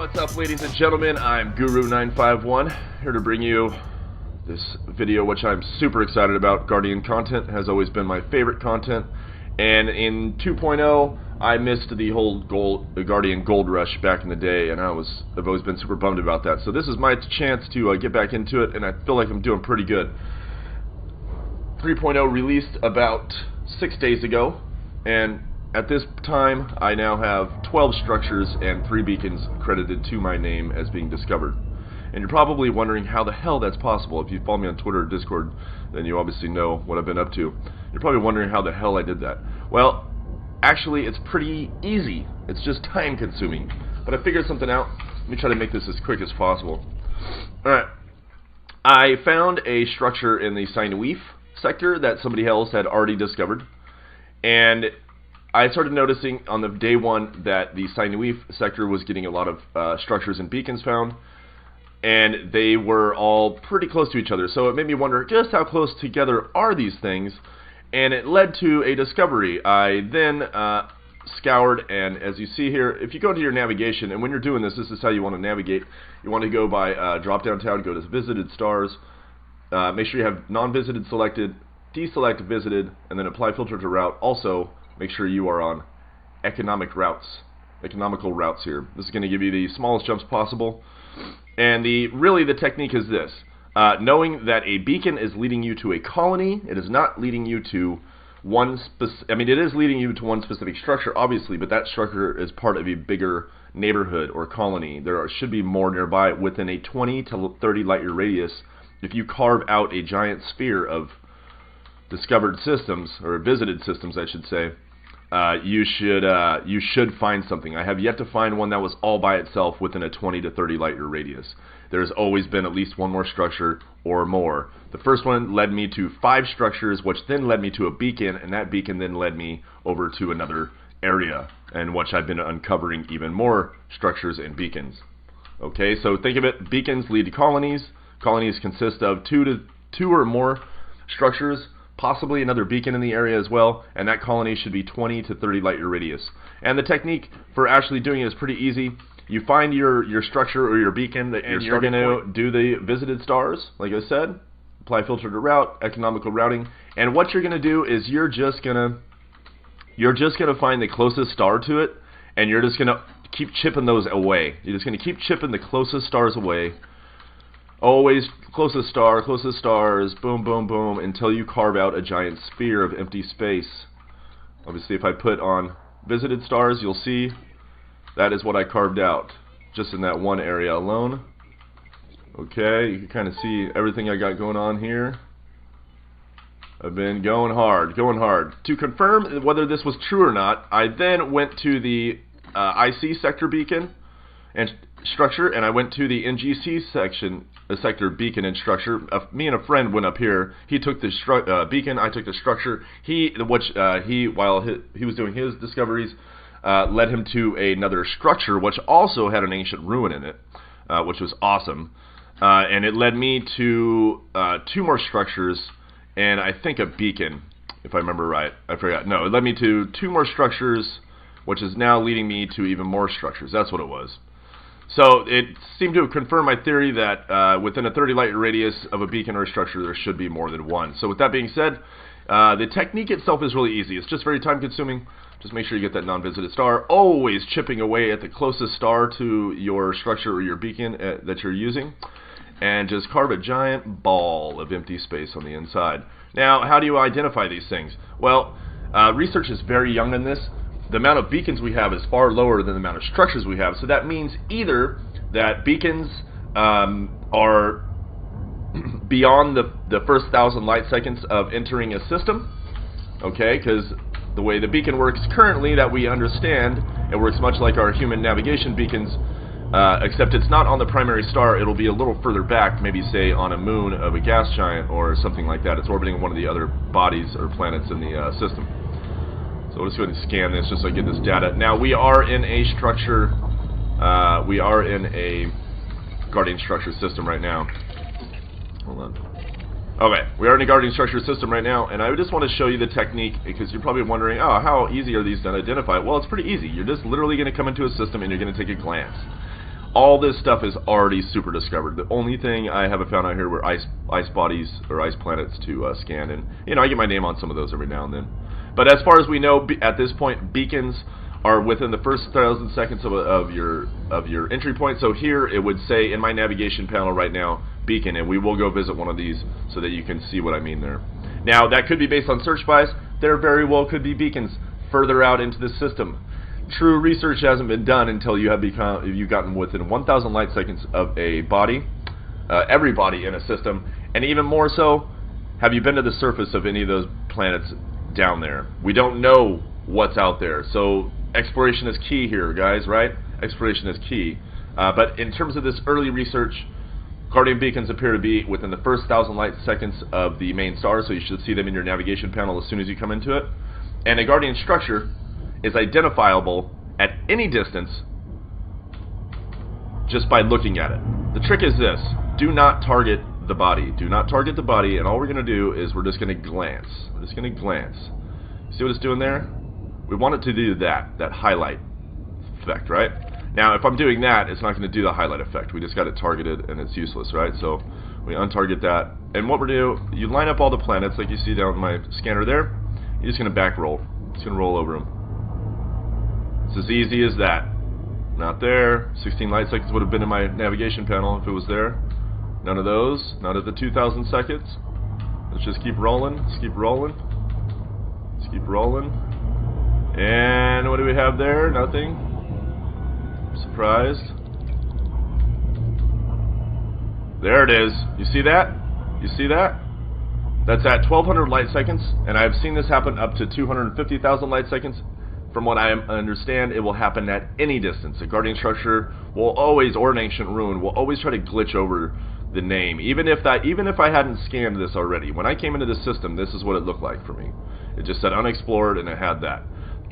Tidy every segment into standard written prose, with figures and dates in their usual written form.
What's up, ladies and gentlemen? I'm Guru951, here to bring you this video, which I'm super excited about. Guardian content has always been my favorite content, and in 2.0 I missed the whole Guardian gold rush back in the day, and I've always been super bummed about that. So this is my chance to get back into it, and I feel like I'm doing pretty good. 3.0 released about 6 days ago, and at this time I now have 12 structures and 3 beacons credited to my name as being discovered. And you're probably wondering how the hell that's possible. If you follow me on Twitter or Discord, then you obviously know what I've been up to. You're probably wondering how the hell I did that. Well, actually it's pretty easy. It's just time consuming. But I figured something out. Let me try to make this as quick as possible. Alright. I found a structure in the Sinuif sector that somebody else had already discovered. And I started noticing on the day one that the Sinuif sector was getting a lot of structures and beacons found, and they were all pretty close to each other. So it made me wonder just how close together are these things, and it led to a discovery. I then scoured, and as you see here, if you go into your navigation, and when you're doing this, this is how you want to navigate. You want to go by drop-down tab, go to visited stars, make sure you have non-visited selected, deselect visited, and then apply filter to route. Also, make sure you are on economical routes here. This is going to give you the smallest jumps possible. And really the technique is this. Knowing that a beacon is leading you to a colony, it is not leading you to one it is leading you to one specific structure, obviously, but that structure is part of a bigger neighborhood or colony. There should be more nearby within a 20 to 30 light year radius. If you carve out a giant sphere of discovered systems, or visited systems I should say, you should find something. I have yet to find one that was all by itself within a 20 to 30 light year radius. There's always been at least one more structure or more. The first one led me to 5 structures, which then led me to a beacon, and that beacon then led me over to another area, in which I've been uncovering even more structures and beacons. Okay, so think of it, beacons lead to colonies. Colonies consist of two or more structures, possibly another beacon in the area as well, and that colony should be 20 to 30 light year radius. And the technique for actually doing it is pretty easy. You find your structure or your beacon, and you're going to do the visited stars, like I said, apply filter to route, economical routing, and what you're going to do is you're just going to find the closest star to it, and you're just going to keep chipping those away. You're just going to keep chipping the closest stars away. Always closest stars, boom, boom, boom, until you carve out a giant sphere of empty space. Obviously, if I put on visited stars, you'll see that is what I carved out, just in that one area alone. Okay, you can kind of see everything I got going on here. I've been going hard. To confirm whether this was true or not, I then went to the IC sector beacon and structure, and I went to the NGC sector beacon and structure. Me and a friend went up here. He took the beacon, I took the structure. While he was doing his discoveries, led him to another structure, which also had an ancient ruin in it, which was awesome. And it led me to 2 more structures, and I think a beacon, if I remember right. I forgot. No, it led me to 2 more structures, which is now leading me to even more structures. That's what it was. So it seemed to have confirmed my theory that within a 30 light year radius of a beacon or a structure, there should be more than one. So with that being said, the technique itself is really easy. It's just very time consuming. Just make sure you get that non-visited star. Always chipping away at the closest star to your structure or your beacon that you're using. And just carve a giant ball of empty space on the inside. Now, how do you identify these things? Well, research is very young in this. The amount of beacons we have is far lower than the amount of structures we have. So that means either that beacons are beyond the first 1,000 light seconds of entering a system, okay, because the way the beacon works currently that we understand, it works much like our human navigation beacons, except it's not on the primary star. It'll be a little further back, maybe say on a moon of a gas giant or something like that. It's orbiting one of the other bodies or planets in the system. So let's go ahead and scan this just so I get this data. Now we are in a structure, we are in a Guardian structure system right now. Hold on. Okay, we are in a Guardian structure system right now, and I just want to show you the technique, because you're probably wondering, oh, how easy are these to identify? Well, it's pretty easy. You're just literally going to come into a system and you're going to take a glance. All this stuff is already super discovered. The only thing I haven't found out here were ice bodies or ice planets to scan, and you know, I get my name on some of those every now and then. But as far as we know, at this point, beacons are within the first 1,000 seconds of your entry point. So here it would say in my navigation panel right now, beacon, and we will go visit one of these so that you can see what I mean there. Now that could be based on search bias. There very well could be beacons further out into the system. True research hasn't been done until you've gotten within 1,000 light seconds of a body, every body in a system, and even more so, have you been to the surface of any of those planets down there? We don't know what's out there, so exploration is key here, guys, right? Exploration is key. But in terms of this early research, Guardian beacons appear to be within the first 1,000 light seconds of the main star, so you should see them in your navigation panel as soon as you come into it. And a Guardian structure is identifiable at any distance just by looking at it. The trick is this: do not target the body. Do not target the body, and all we're going to do is we're just going to glance. We're just going to glance. See what it's doing there? We want it to do that highlight effect, right? Now, if I'm doing that, it's not going to do the highlight effect. We just got it targeted, and it's useless, right? So we untarget that. And what we're doing, you line up all the planets like you see down in my scanner there. You're just going to back roll. Just going to roll over them. It's as easy as that. Not there. 16 light seconds would have been in my navigation panel if it was there. None of those. Not at the 2,000 seconds. Let's just keep rolling. Let's keep rolling. Let's keep rolling. And what do we have there? Nothing. Surprised. There it is. You see that? You see that? That's at 1,200 light seconds, and I've seen this happen up to 250,000 light seconds. From what I understand, it will happen at any distance. A Guardian structure will always, or an ancient ruin, will always try to glitch over the name. Even if I hadn't scanned this already. When I came into the system, this is what it looked like for me. It just said unexplored, and it had that.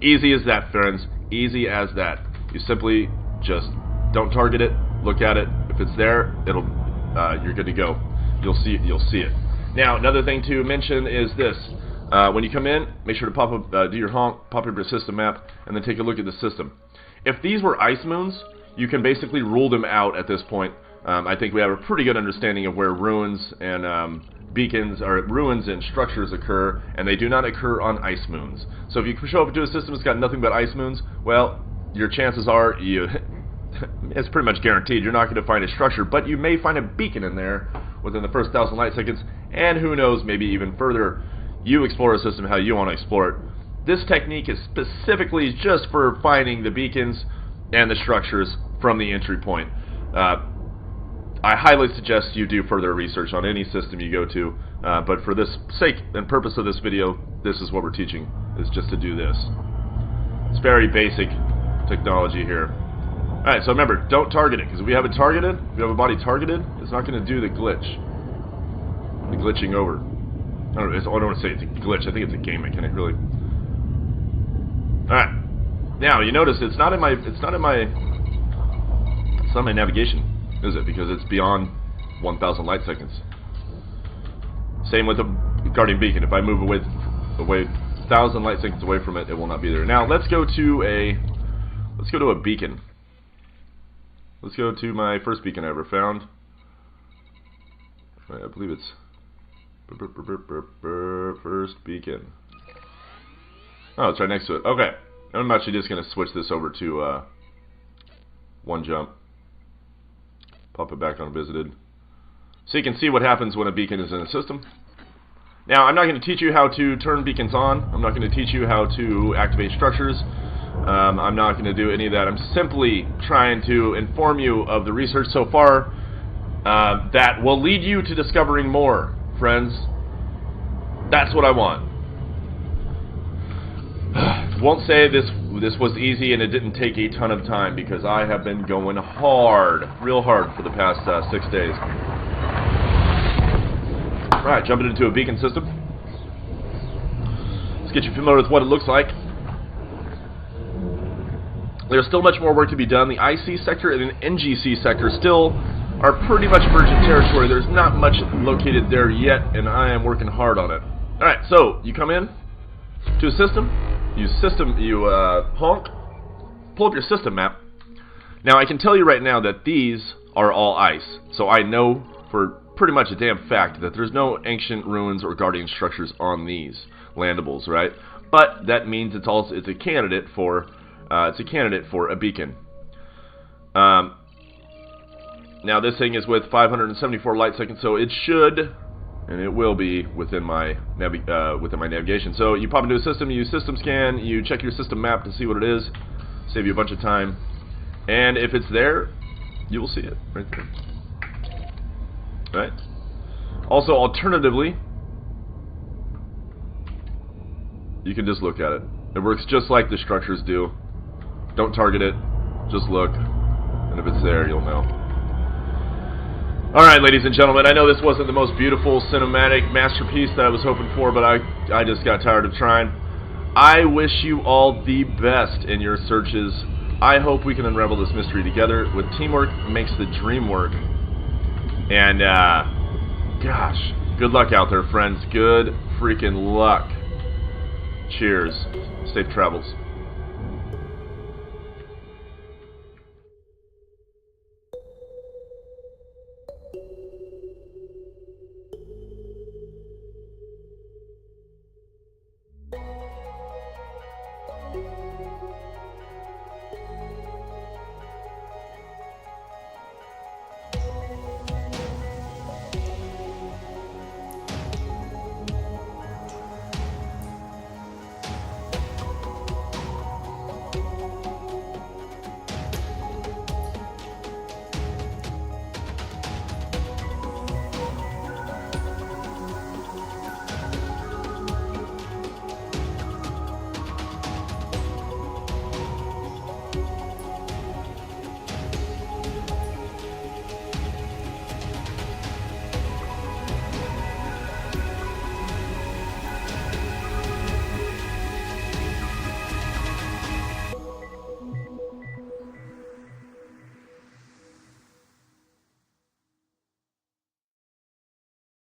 Easy as that, friends. Easy as that. You simply just don't target it. Look at it. If it's there, you're good to go. You'll see it. Now, another thing to mention is this. When you come in, make sure to pop up, do your honk, pop up your system map, and then take a look at the system. If these were ice moons, you can basically rule them out at this point. I think we have a pretty good understanding of where ruins and beacons, or ruins and structures occur, and they do not occur on ice moons. So if you show up to a system that's got nothing but ice moons, well, your chances are it's pretty much guaranteed you're not going to find a structure, but you may find a beacon in there within the first 1,000 light seconds, and who knows, maybe even further. You explore a system how you want to explore it. This technique is specifically just for finding the beacons and the structures from the entry point. I highly suggest you do further research on any system you go to, but for this sake and purpose of this video, this is what we're teaching, is just to do this. It's very basic technology here. Alright, so remember, don't target it, because if we have it targeted, if we have a body targeted, it's not going to do the glitch. The glitching over. I don't want to say it's a glitch. I think it's a game mechanic, really. All right. Now you notice it's not in my navigation, is it? Because it's beyond 1,000 light seconds. Same with the Guardian beacon. If I move away 1,000 light seconds away from it, it will not be there. Now let's go to a beacon. Let's go to my first beacon I ever found. I believe it's first beacon. Oh, it's right next to it. Okay. I'm actually just going to switch this over to one jump. Pop it back on visited. So you can see what happens when a beacon is in a system. Now, I'm not going to teach you how to turn beacons on. I'm not going to teach you how to activate structures. I'm not going to do any of that. I'm simply trying to inform you of the research so far that will lead you to discovering more. Friends, that's what I want. Won't say this was easy and it didn't take a ton of time, because I have been going hard, real hard for the past 6 days. Alright, jumping into a beacon system. Let's get you familiar with what it looks like. There's still much more work to be done. The IC sector and the NGC sector still are pretty much virgin territory. There's not much located there yet, and I am working hard on it. Alright, so you come in to a system, you honk, pull up your system map. Now, I can tell you right now that these are all ice, so I know for pretty much a damn fact that there's no ancient ruins or guardian structures on these landables, right? But that means it's a candidate for a beacon. Now this thing is with 574 light seconds, so it should, and it will be within my navigation. So you pop into a system, you use system scan, you check your system map to see what it is, save you a bunch of time, and if it's there, you will see it right there. Right? Also, alternatively, you can just look at it. It works just like the structures do. Don't target it, just look, and if it's there, you'll know. Alright, ladies and gentlemen, I know this wasn't the most beautiful cinematic masterpiece that I was hoping for, but I just got tired of trying. I wish you all the best in your searches. I hope we can unravel this mystery together. With teamwork makes the dream work. And, gosh, good luck out there, friends. Good freaking luck. Cheers. Safe travels.